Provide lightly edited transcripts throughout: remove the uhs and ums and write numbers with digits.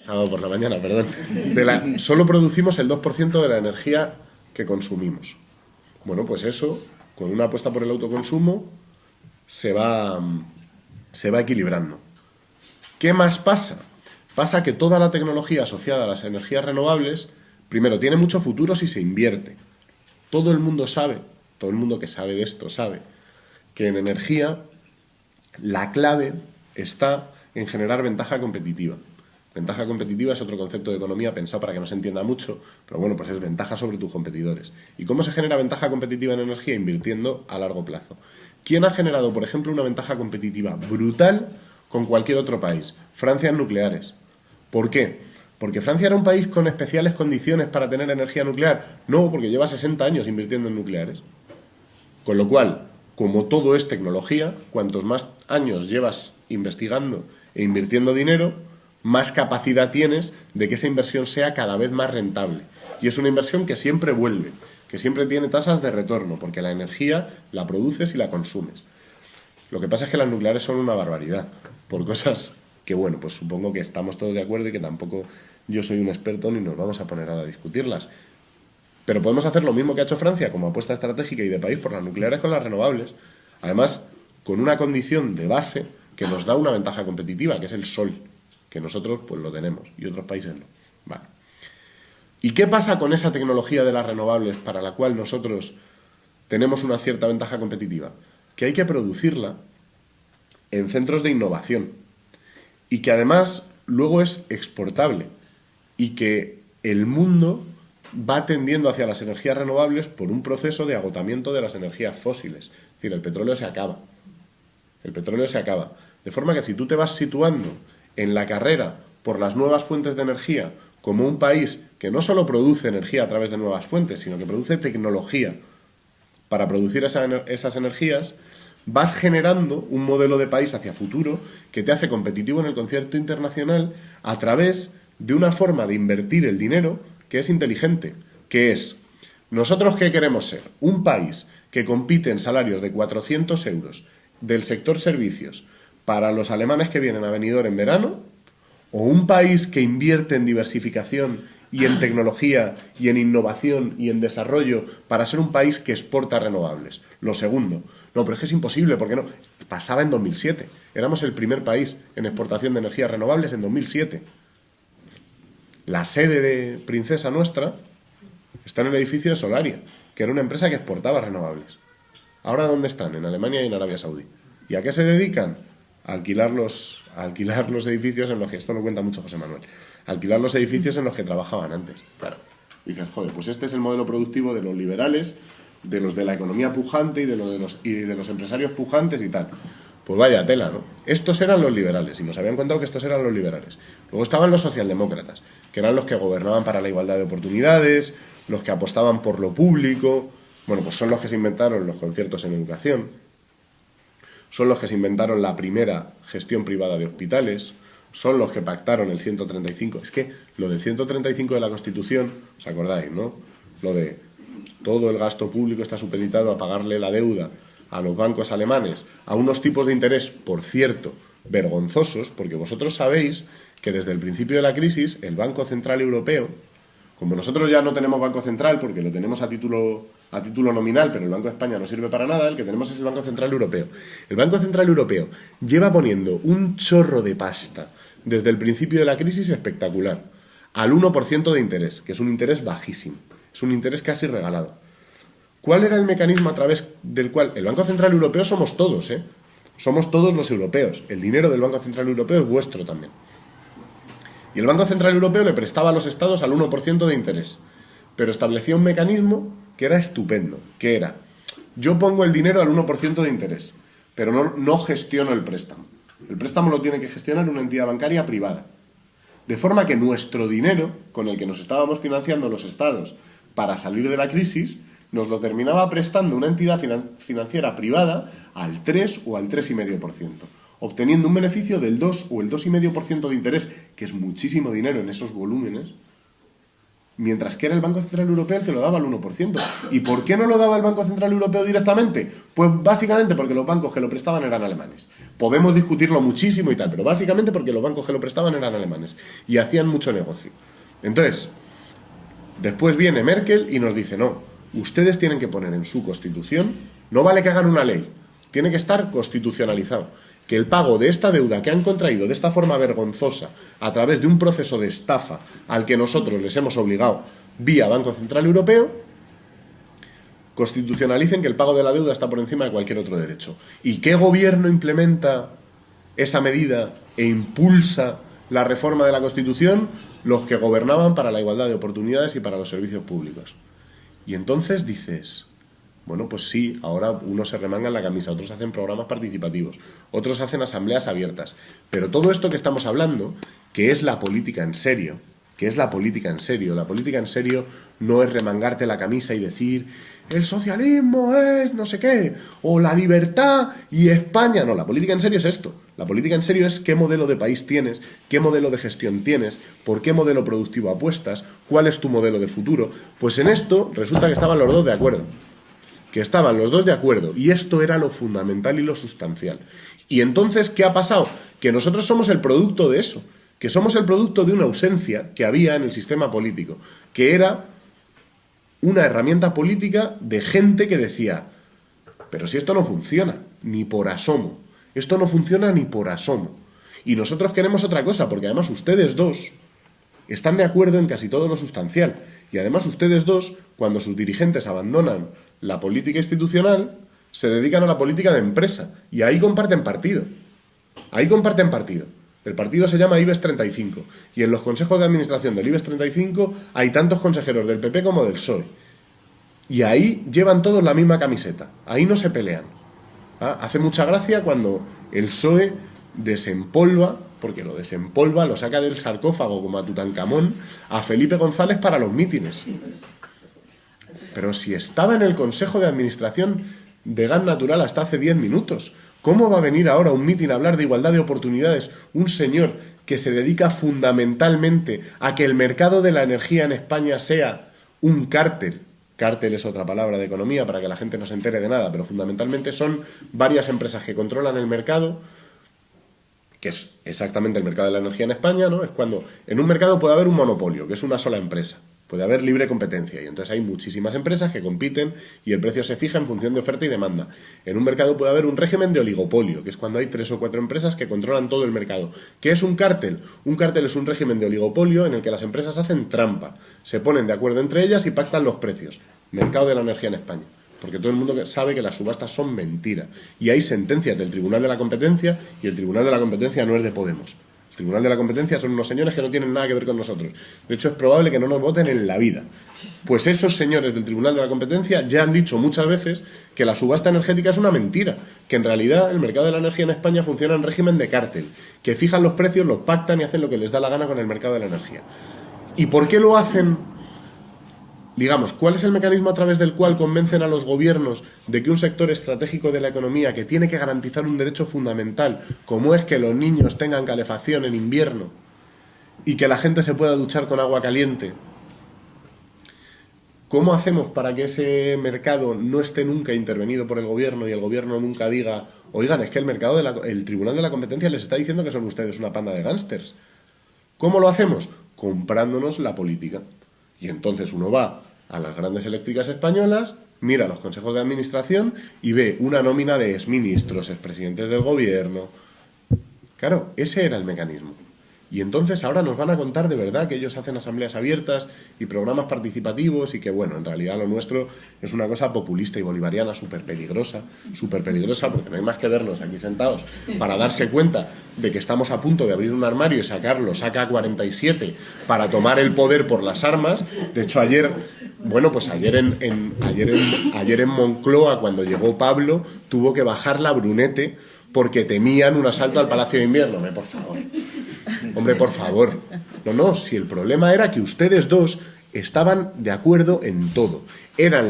Sábado por la mañana, perdón. Solo producimos el 2% de la energía que consumimos. Bueno, pues eso, con una apuesta por el autoconsumo, se va equilibrando. ¿Qué más pasa? Pasa que toda la tecnología asociada a las energías renovables, primero, tiene mucho futuro si se invierte. Todo el mundo sabe, todo el mundo que sabe de esto sabe, que en energía la clave está en generar ventaja competitiva. Ventaja competitiva es otro concepto de economía pensado para que no se entienda mucho, pero bueno, pues es ventaja sobre tus competidores. ¿Y cómo se genera ventaja competitiva en energía? Invirtiendo a largo plazo. ¿Quién ha generado, por ejemplo, una ventaja competitiva brutal con cualquier otro país? Francia en nucleares. ¿Por qué? ¿Porque Francia era un país con especiales condiciones para tener energía nuclear? No, porque lleva 60 años invirtiendo en nucleares. Con lo cual, como todo es tecnología, cuantos más años llevas investigando e invirtiendo dinero, más capacidad tienes de que esa inversión sea cada vez más rentable. Y es una inversión que siempre vuelve, que siempre tiene tasas de retorno, porque la energía la produces y la consumes. Lo que pasa es que las nucleares son una barbaridad, por cosas que, bueno, pues supongo que estamos todos de acuerdo y que tampoco yo soy un experto ni nos vamos a poner a discutirlas. Pero podemos hacer lo mismo que ha hecho Francia como apuesta estratégica y de país por las nucleares con las renovables. Además, con una condición de base que nos da una ventaja competitiva, que es el sol, que nosotros pues lo tenemos y otros países no. Vale. ¿Y qué pasa con esa tecnología de las renovables para la cual nosotros tenemos una cierta ventaja competitiva? Que hay que producirla en centros de innovación y que además luego es exportable y que el mundo va tendiendo hacia las energías renovables por un proceso de agotamiento de las energías fósiles. Es decir, el petróleo se acaba. El petróleo se acaba. De forma que si tú te vas situando en la carrera por las nuevas fuentes de energía como un país que no solo produce energía a través de nuevas fuentes, sino que produce tecnología para producir esas energías, vas generando un modelo de país hacia futuro que te hace competitivo en el concierto internacional a través de una forma de invertir el dinero que es inteligente, que es, ¿nosotros qué queremos ser? Un país que compite en salarios de 400 euros del sector servicios para los alemanes que vienen a Benidorm en verano, o un país que invierte en diversificación y en tecnología y en innovación y en desarrollo para ser un país que exporta renovables. Lo segundo. No, pero es que es imposible, ¿por qué no? Pasaba en 2007. Éramos el primer país en exportación de energías renovables en 2007. La sede de Princesa nuestra está en el edificio de Solaria, que era una empresa que exportaba renovables. ¿Ahora dónde están? En Alemania y en Arabia Saudí. ¿Y a qué se dedican? A alquilar los edificios en los que, esto lo cuenta mucho José Manuel, alquilar los edificios en los que trabajaban antes. Claro. Y dices, joder, pues este es el modelo productivo de los liberales, de los de la economía pujante y de los empresarios pujantes y tal. Pues vaya tela, ¿no? Estos eran los liberales, y nos habían contado que estos eran los liberales. Luego estaban los socialdemócratas, que eran los que gobernaban para la igualdad de oportunidades, los que apostaban por lo público. Bueno, pues son los que se inventaron los conciertos en educación, son los que se inventaron la primera gestión privada de hospitales, son los que pactaron el 135. Es que lo del 135 de la Constitución, ¿os acordáis, no? Lo de todo el gasto público está supeditado a pagarle la deuda a los bancos alemanes a unos tipos de interés, por cierto, vergonzosos, porque vosotros sabéis que desde el principio de la crisis el Banco Central Europeo, como nosotros ya no tenemos Banco Central porque lo tenemos a título nominal, pero el Banco de España no sirve para nada, el que tenemos es el Banco Central Europeo. El Banco Central Europeo lleva poniendo un chorro de pasta desde el principio de la crisis espectacular, al 1% de interés, que es un interés bajísimo, es un interés casi regalado. ¿Cuál era el mecanismo a través del cual el Banco Central Europeo somos todos, ¿eh? Somos todos los europeos. El dinero del Banco Central Europeo es vuestro también. Y el Banco Central Europeo le prestaba a los estados al 1% de interés. Pero establecía un mecanismo que era estupendo, que era, yo pongo el dinero al 1% de interés, pero no gestiono el préstamo. El préstamo lo tiene que gestionar una entidad bancaria privada. De forma que nuestro dinero, con el que nos estábamos financiando los estados para salir de la crisis, nos lo terminaba prestando una entidad financiera privada al 3 o al 3,5%, obteniendo un beneficio del 2 o el 2,5% de interés, que es muchísimo dinero en esos volúmenes, Mientras que era el Banco Central Europeo el que lo daba al 1%. ¿Y por qué no lo daba el Banco Central Europeo directamente? Pues básicamente porque los bancos que lo prestaban eran alemanes. Podemos discutirlo muchísimo y tal, pero básicamente porque los bancos que lo prestaban eran alemanes y hacían mucho negocio. Entonces, después viene Merkel y nos dice, no, ustedes tienen que poner en su constitución, no vale que hagan una ley, tiene que estar constitucionalizado, que el pago de esta deuda que han contraído de esta forma vergonzosa a través de un proceso de estafa al que nosotros les hemos obligado vía Banco Central Europeo, constitucionalicen que el pago de la deuda está por encima de cualquier otro derecho. ¿Y qué gobierno implementa esa medida e impulsa la reforma de la Constitución? Los que gobernaban para la igualdad de oportunidades y para los servicios públicos. Y entonces dices, bueno, pues sí, ahora unos se remangan la camisa, otros hacen programas participativos, otros hacen asambleas abiertas. Pero todo esto que estamos hablando, que es la política en serio, la política en serio no es remangarte la camisa y decir el socialismo es no sé qué, o la libertad y España. No, la política en serio es esto. La política en serio es qué modelo de país tienes, qué modelo de gestión tienes, por qué modelo productivo apuestas, cuál es tu modelo de futuro. Pues en esto resulta que estaban los dos de acuerdo. Y esto era lo fundamental y lo sustancial. Y entonces, ¿qué ha pasado? Que nosotros somos el producto de eso, que somos el producto de una ausencia que había en el sistema político, que era una herramienta política de gente que decía, pero si esto no funciona, ni por asomo, esto no funciona ni por asomo. Y nosotros queremos otra cosa, porque además ustedes dos están de acuerdo en casi todo lo sustancial. Y además ustedes dos, cuando sus dirigentes abandonan la política institucional, se dedican a la política de empresa. Y ahí comparten partido. El partido se llama IBEX 35. Y en los consejos de administración del IBEX 35 hay tantos consejeros del PP como del PSOE. Y ahí llevan todos la misma camiseta. Ahí no se pelean. Hace mucha gracia cuando el PSOE desempolva, porque lo desempolva, lo saca del sarcófago como a Tutankamón, a Felipe González para los mítines. Pero si estaba en el Consejo de Administración de Gas Natural hasta hace 10 minutos, ¿cómo va a venir ahora a un mitin a hablar de igualdad de oportunidades un señor que se dedica fundamentalmente a que el mercado de la energía en España sea un cártel? Cártel es otra palabra de economía para que la gente no se entere de nada, pero fundamentalmente son varias empresas que controlan el mercado, que es exactamente el mercado de la energía en España, ¿no? Es cuando en un mercado puede haber un monopolio, que es una sola empresa. Puede haber libre competencia y entonces hay muchísimas empresas que compiten y el precio se fija en función de oferta y demanda. En un mercado puede haber un régimen de oligopolio, que es cuando hay 3 o 4 empresas que controlan todo el mercado. ¿Qué es un cártel? Un cártel es un régimen de oligopolio en el que las empresas hacen trampa, se ponen de acuerdo entre ellas y pactan los precios. Mercado de la energía en España. Porque todo el mundo sabe que las subastas son mentira. Y hay sentencias del Tribunal de la Competencia y el Tribunal de la Competencia no es de Podemos. El Tribunal de la Competencia son unos señores que no tienen nada que ver con nosotros. De hecho, es probable que no nos voten en la vida. Pues esos señores del Tribunal de la Competencia ya han dicho muchas veces que la subasta energética es una mentira, que en realidad el mercado de la energía en España funciona en régimen de cártel, que fijan los precios, los pactan y hacen lo que les da la gana con el mercado de la energía. ¿Y por qué lo hacen? Digamos, ¿cuál es el mecanismo a través del cual convencen a los gobiernos de que un sector estratégico de la economía que tiene que garantizar un derecho fundamental, como es que los niños tengan calefacción en invierno y que la gente se pueda duchar con agua caliente? ¿Cómo hacemos para que ese mercado no esté nunca intervenido por el gobierno y el gobierno nunca diga, oigan, es que el Tribunal de la Competencia les está diciendo que son ustedes una panda de gángsters? ¿Cómo lo hacemos? Comprándonos la política. Y entonces uno va a las grandes eléctricas españolas, mira los consejos de administración y ve una nómina de exministros, expresidentes del gobierno. Claro, ese era el mecanismo. Y entonces ahora nos van a contar de verdad que ellos hacen asambleas abiertas y programas participativos y que, bueno, en realidad lo nuestro es una cosa populista y bolivariana súper peligrosa porque no hay más que verlos aquí sentados para darse cuenta de que estamos a punto de abrir un armario y sacar los AK-47 para tomar el poder por las armas. De hecho, ayer en Moncloa, cuando llegó Pablo, tuvo que bajar la Brunete porque temían un asalto al Palacio de Invierno. Hombre, por favor. No, si el problema era que ustedes dos estaban de acuerdo en todo. Eran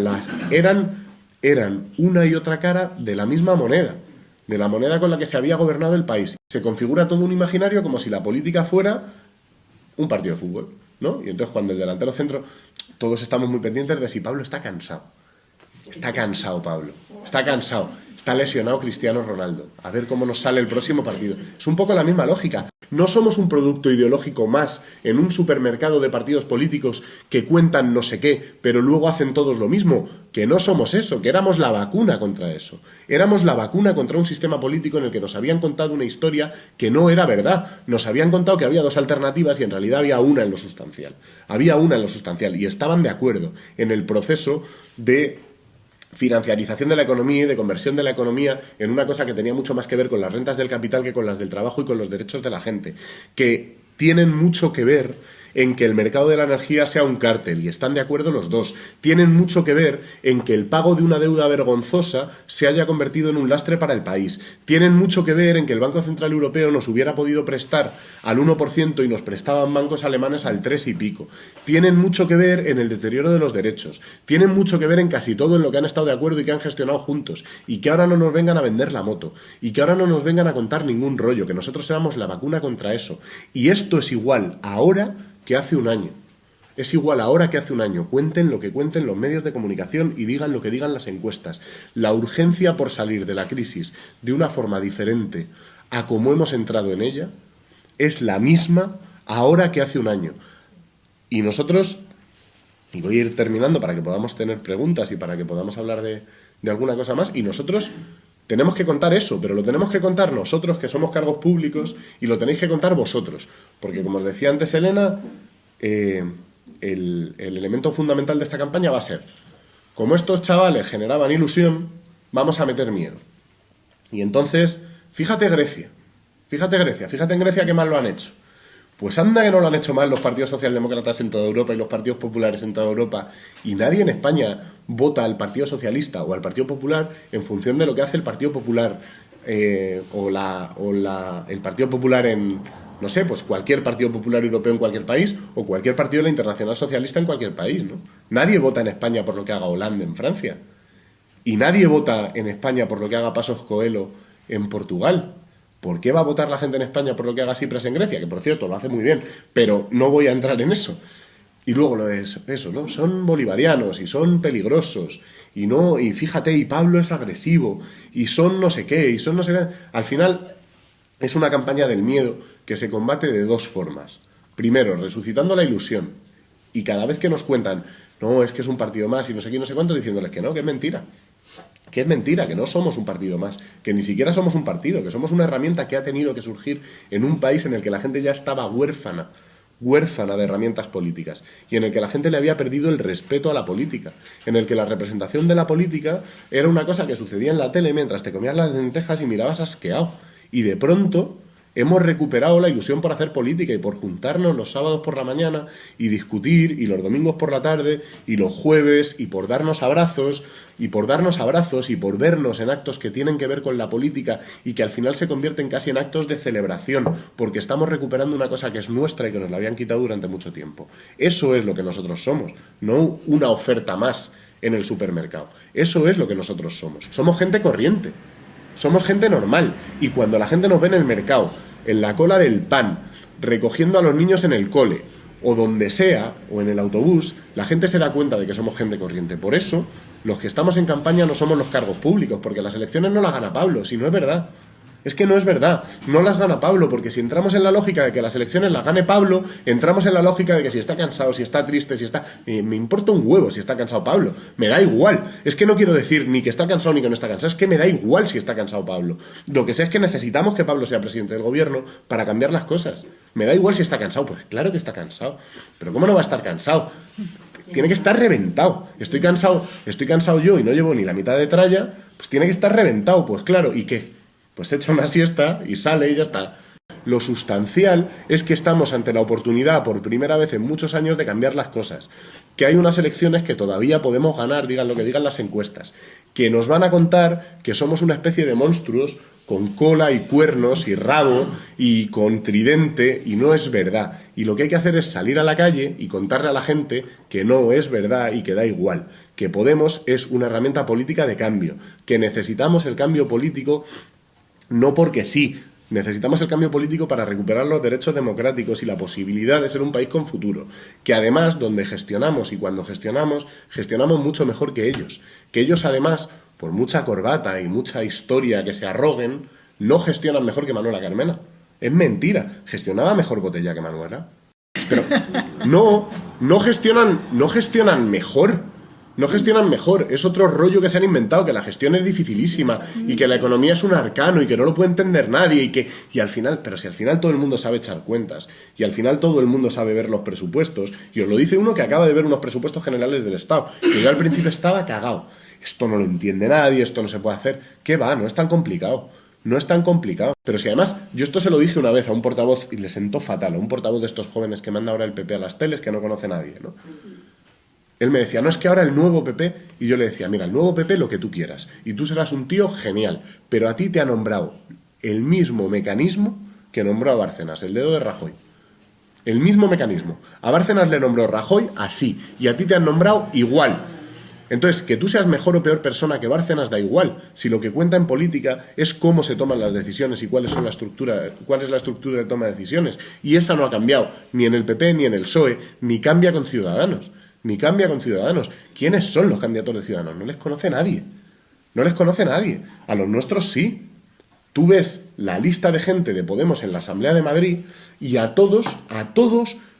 una y otra cara de la misma moneda, de la moneda con la que se había gobernado el país. Se configura todo un imaginario como si la política fuera un partido de fútbol. ¿no? Y entonces cuando el delantero centro, todos estamos muy pendientes de si Pablo está cansado. Está cansado Pablo, está cansado, está lesionado Cristiano Ronaldo. A ver cómo nos sale el próximo partido. Es un poco la misma lógica. No somos un producto ideológico más en un supermercado de partidos políticos que cuentan no sé qué, pero luego hacen todos lo mismo. Que no somos eso, que éramos la vacuna contra eso. Éramos la vacuna contra un sistema político en el que nos habían contado una historia que no era verdad. Nos habían contado que había dos alternativas y en realidad había una en lo sustancial. Había una en lo sustancial y estaban de acuerdo en el proceso de financiarización de la economía y de conversión de la economía en una cosa que tenía mucho más que ver con las rentas del capital que con las del trabajo y con los derechos de la gente, que tienen mucho que ver en que el mercado de la energía sea un cártel, y están de acuerdo los dos. Tienen mucho que ver en que el pago de una deuda vergonzosa se haya convertido en un lastre para el país. Tienen mucho que ver en que el Banco Central Europeo nos hubiera podido prestar al 1% y nos prestaban bancos alemanes al 3 y pico. Tienen mucho que ver en el deterioro de los derechos. Tienen mucho que ver en casi todo en lo que han estado de acuerdo y que han gestionado juntos. Y que ahora no nos vengan a vender la moto. Y que ahora no nos vengan a contar ningún rollo. Que nosotros éramos la vacuna contra eso. Y esto es igual ahora que hace un año. Es igual ahora que hace un año. Cuenten lo que cuenten los medios de comunicación y digan lo que digan las encuestas. La urgencia por salir de la crisis de una forma diferente a como hemos entrado en ella es la misma ahora que hace un año. Y nosotros, y voy a ir terminando para que podamos tener preguntas y para que podamos hablar de alguna cosa más, y nosotros tenemos que contar eso, pero lo tenemos que contar nosotros, que somos cargos públicos, y lo tenéis que contar vosotros. Porque, como os decía antes Elena, el elemento fundamental de esta campaña va a ser, como estos chavales generaban ilusión, vamos a meter miedo. Y entonces, fíjate en Grecia qué mal lo han hecho. Pues anda que no lo han hecho mal los partidos socialdemócratas en toda Europa y los partidos populares en toda Europa, y nadie en España vota al Partido Socialista o al Partido Popular en función de lo que hace el Partido Popular el Partido Popular en, no sé, pues cualquier Partido Popular Europeo en cualquier país o cualquier partido de la Internacional Socialista en cualquier país, ¿no? Nadie vota en España por lo que haga Hollande en Francia, y nadie vota en España por lo que haga Passos Coelho en Portugal. ¿Por qué va a votar la gente en España por lo que haga Tsipras en Grecia? Que, por cierto, lo hace muy bien, pero no voy a entrar en eso. Y luego lo de eso, ¿no? Son bolivarianos y son peligrosos y fíjate, y Pablo es agresivo y son no sé qué, y son no sé qué. Al final es una campaña del miedo que se combate de dos formas. Primero, resucitando la ilusión, y cada vez que nos cuentan, no, es que es un partido más y no sé qué, no sé cuánto, diciéndoles que no, que es mentira. Que es mentira, que no somos un partido más, que ni siquiera somos un partido, que somos una herramienta que ha tenido que surgir en un país en el que la gente ya estaba huérfana de herramientas políticas, y en el que la gente le había perdido el respeto a la política, en el que la representación de la política era una cosa que sucedía en la tele mientras te comías las lentejas y mirabas asqueado, y de pronto hemos recuperado la ilusión por hacer política y por juntarnos los sábados por la mañana y discutir, y los domingos por la tarde, y los jueves, y por darnos abrazos, y por vernos en actos que tienen que ver con la política y que al final se convierten casi en actos de celebración, porque estamos recuperando una cosa que es nuestra y que nos la habían quitado durante mucho tiempo. Eso es lo que nosotros somos, no una oferta más en el supermercado. Eso es lo que nosotros somos. Somos gente corriente. Somos gente normal, y cuando la gente nos ve en el mercado, en la cola del pan, recogiendo a los niños en el cole, o donde sea, o en el autobús, la gente se da cuenta de que somos gente corriente. Por eso, los que estamos en campaña no somos los cargos públicos, porque las elecciones no las gana Pablo, si no es verdad. Es que no es verdad, no las gana Pablo, porque si entramos en la lógica de que las elecciones las gane Pablo, entramos en la lógica de que si está cansado, si está triste, si está... me importa un huevo si está cansado Pablo, me da igual. Es que no quiero decir ni que está cansado ni que no está cansado, es que me da igual si está cansado Pablo. Lo que sé es que necesitamos que Pablo sea presidente del gobierno para cambiar las cosas. Me da igual si está cansado, pues claro que está cansado, pero ¿cómo no va a estar cansado? Tiene que estar reventado. Estoy cansado yo y no llevo ni la mitad de tralla, pues tiene que estar reventado, pues claro, ¿y qué? Pues echa una siesta y sale y ya está. Lo sustancial es que estamos ante la oportunidad por primera vez en muchos años de cambiar las cosas, que hay unas elecciones que todavía podemos ganar, digan lo que digan las encuestas, que nos van a contar que somos una especie de monstruos con cola y cuernos y rabo y con tridente, y no es verdad. Y lo que hay que hacer es salir a la calle y contarle a la gente que no es verdad y que da igual, que Podemos es una herramienta política de cambio, que necesitamos el cambio político no porque sí, Necesitamos el cambio político para recuperar los derechos democráticos y la posibilidad de ser un país con futuro. Que además, donde gestionamos y cuando gestionamos mucho mejor que ellos. Que ellos además, por mucha corbata y mucha historia que se arroguen, no gestionan mejor que Manuela Carmena. Es mentira. Gestionaba mejor Botella que Manuela. Pero no gestionan mejor. No gestionan mejor, es otro rollo que se han inventado, que la gestión es dificilísima y que la economía es un arcano y que no lo puede entender nadie y al final, pero si al final todo el mundo sabe echar cuentas y al final todo el mundo sabe ver los presupuestos, y os lo dice uno que acaba de ver unos presupuestos generales del Estado, que yo al principio estaba cagado, esto no lo entiende nadie, esto no se puede hacer, ¿qué va? No es tan complicado. No es tan complicado. Pero si además, yo esto se lo dije una vez a un portavoz y le sentó fatal, a un portavoz de estos jóvenes que manda ahora el PP a las teles que no conoce a nadie, ¿no? Él me decía, no, es que ahora el nuevo PP, y yo le decía, mira, el nuevo PP lo que tú quieras, y tú serás un tío genial, pero a ti te ha nombrado el mismo mecanismo que nombró a Bárcenas, el dedo de Rajoy. El mismo mecanismo. A Bárcenas le nombró Rajoy así, y a ti te han nombrado igual. Entonces, que tú seas mejor o peor persona que Bárcenas da igual, si lo que cuenta en política es cómo se toman las decisiones y cuál es la estructura de toma de decisiones. Y esa no ha cambiado, ni en el PP, ni en el PSOE, ni cambia con Ciudadanos. Ni cambia con Ciudadanos. ¿Quiénes son los candidatos de Ciudadanos? No les conoce nadie. No les conoce nadie. A los nuestros sí. Tú ves la lista de gente de Podemos en la Asamblea de Madrid y a todos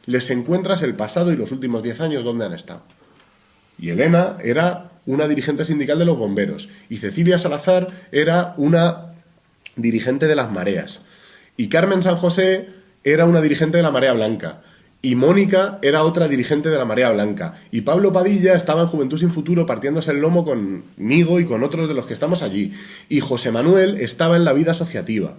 les encuentras el pasado y los últimos 10 años donde han estado. Y Elena era una dirigente sindical de los bomberos. Y Cecilia Salazar era una dirigente de las mareas. Y Carmen San José era una dirigente de la Marea Blanca. Y Mónica era otra dirigente de la Marea Blanca. Y Pablo Padilla estaba en Juventud Sin Futuro partiéndose el lomo conmigo y con otros de los que estamos allí. Y José Manuel estaba en la vida asociativa.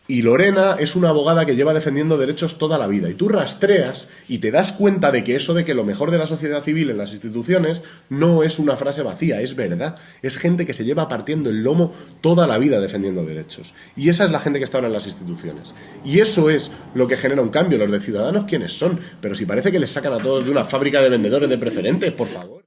Y Lorena es una abogada que lleva defendiendo derechos toda la vida. Y tú rastreas y te das cuenta de que eso de que lo mejor de la sociedad civil en las instituciones no es una frase vacía, es verdad. Es gente que se lleva partiendo el lomo toda la vida defendiendo derechos. Y esa es la gente que está ahora en las instituciones. Y eso es lo que genera un cambio. Los de Ciudadanos, ¿quiénes son? Pero si parece que les sacan a todos de una fábrica de vendedores de preferentes, por favor.